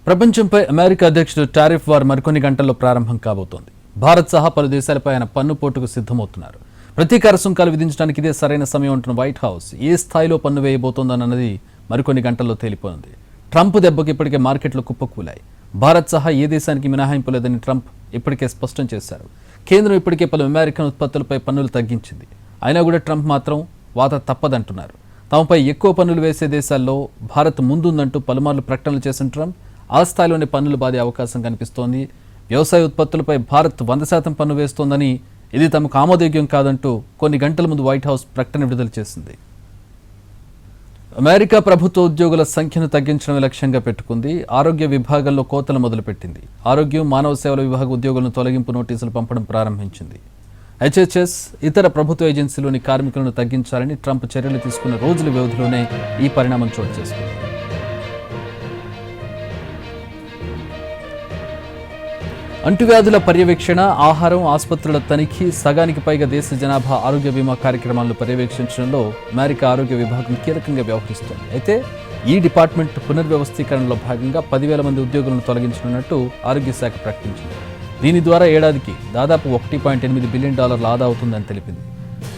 ప్రపంచంపై America అధ్యక్షుడు tariff war మరికొన్ని గంటల్లో ప్రారంభం కాబోతోంది. భారత్ సహా పలు దేశాలపై ఆయన పన్ను పోటుకు సిద్ధమవుతున్నారు. ప్రతీకార సుంకాలు విధించడానికి ఇదే సరైన సమయం అంటున్న వైట్ హౌస్ ఏ స్థాయిలో పన్ను వేయబోతోందన్నది మరికొన్ని గంటల్లో తేలిపోనుంది. ట్రంప్ దెబ్బకి ఇప్పటికే మార్కెట్లు కుప్పకూలాయి. భారత్ సహా ఏ దేశానికి మినహాయింపు లేదని ట్రంప్ ఇప్పటికే స్పష్టం చేశారు. కేంద్రం ఇప్పటికే పలు అమెరికన్ ఉత్పత్తులపై పన్నులు తగ్గించింది. అయినా కూడా ట్రంప్ మాత్రం వాత తప్పదంటున్నారు. తమపై ఎక్కువ పన్నులు వేసే దేశాల్లో భారత్ ముందుందంటూ పలుమార్లు ప్రకటనలు చేసిన ట్రంప్ ఆ స్థాయిలోనే పన్నులు బాదే అవకాశం కనిపిస్తోంది. వ్యవసాయ ఉత్పత్తులపై భారత్ 100% పన్ను వేస్తోందని, ఇది తమకు ఆమోదయోగ్యం కాదంటూ కొన్ని గంటల ముందు వైట్ హౌస్ ప్రకటన విడుదల చేసింది. అమెరికా ప్రభుత్వ ఉద్యోగుల సంఖ్యను తగ్గించడం లక్ష్యంగా పెట్టుకుంది. ఆరోగ్య విభాగంలో కోతలు మొదలుపెట్టింది. ఆరోగ్యం, మానవ సేవల విభాగ ఉద్యోగులను తొలగింపు నోటీసులు పంపడం ప్రారంభించింది. హెచ్హెచ్ఎస్, ఇతర ప్రభుత్వ ఏజెన్సీలోని కార్మికులను తగ్గించాలని ట్రంప్ చర్యలు తీసుకున్న రోజుల వ్యవధిలోనే ఈ పరిణామం చోటు చేసుకుంది. అంటువ్యాధుల పర్యవేక్షణ, ఆహారం, ఆసుపత్రుల తనిఖీ, సగానికి పైగా దేశ జనాభా ఆరోగ్య బీమా కార్యక్రమాలను పర్యవేక్షించడంలో అమెరికా ఆరోగ్య విభాగం కీలకంగా వ్యవహరిస్తోంది. అయితే ఈ డిపార్ట్మెంట్ పునర్వ్యవస్థీకరణలో భాగంగా 10,000 మంది ఉద్యోగులను తొలగించనున్నట్టు ఆరోగ్య శాఖ ప్రకటించింది. దీని ద్వారా ఏడాదికి దాదాపు $1.8 బిలియన్ ఆదా అవుతుందని తెలిపింది.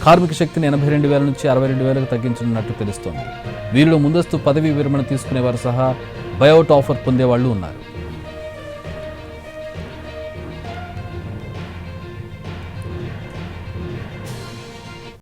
కార్మిక శక్తిని 82,000 నుంచి 62,000కు తగ్గించనున్నట్టు తెలుస్తోంది. వీరిలో ముందస్తు పదవీ విరమణ తీసుకునేవారు సహా బయౌట్ ఆఫర్ పొందేవాళ్లు ఉన్నారు.